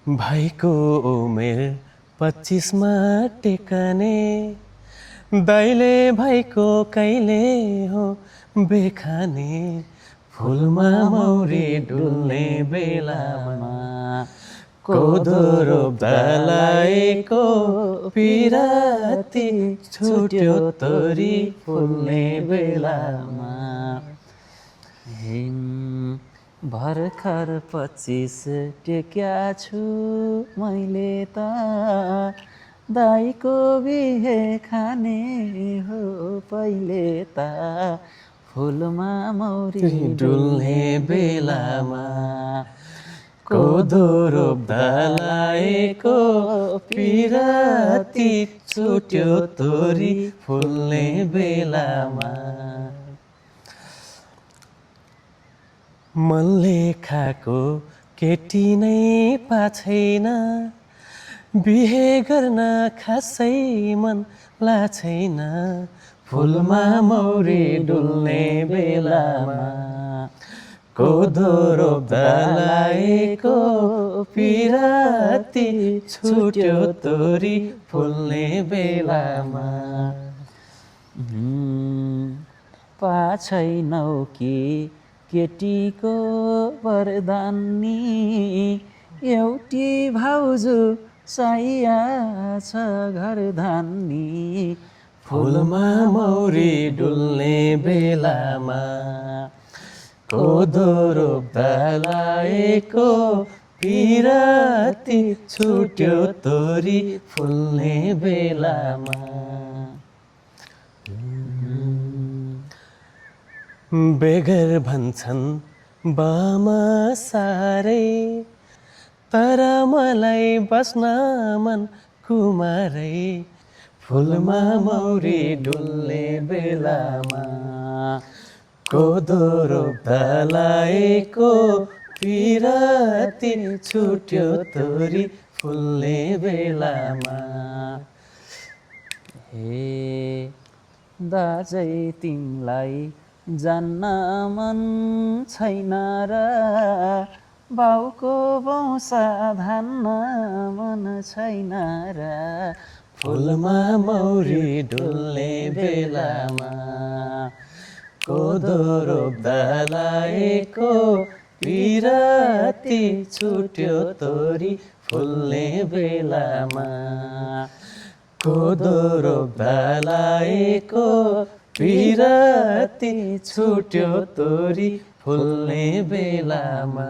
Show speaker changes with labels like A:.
A: भाइको उमेर 25मा टेकने दाइले भाइको कहिले हो बेखाने फुलमा मौरी डुल्ने बेलामा कोदो रोप्दालाईको पिराती छुट्यो तोरी फुल्ने बेलामा भर्खर 25 टेक्या छु मैले त दाइको बिहे खाने हो पहिले त फुलमा मौरी डुल्ने बेलामा कोदो रोप्दालाईको पिराती छुट्यो तोरी फुल्ने बेलामा मनले खाको केटी नै पाछैन बिहे गर्न खासै मन लाछैन फुलमा मौरी डुल्ने बेलामा कोदो रोप्दालाईको पिराती छुट्यो तोरी फुल्ने बेलामा पाछैनौ कि केटीको वरदानी एउटी भाउजू साइया छ घरधानी फुलमा मौरी डुल्ने बेलामा कोदो रोप्दालाईको पिराती छुट्यो तोरी फुल्ने बेलामा बेगर भन्छन् बामा सारै तर मलाई बस्न मन कुमारै फुलमा मौरी डुल्ने बेलामा कोदो रोप्दालाईको पिराती छुट्यो तोरी फुल्ने बेलामा हे दाजै तिमीलाई जान्न मन छैन र बाउको वंशा धान्न मन छैन र फुलमा मौरी डुल्ने बेलामा कोदो रोप्दालाईको पिराती छुट्यो तोरी फुल्ने बेलामा कोदो रोप्दालाईको पिराती छुट्यो तोरी फुल्ने बेलामा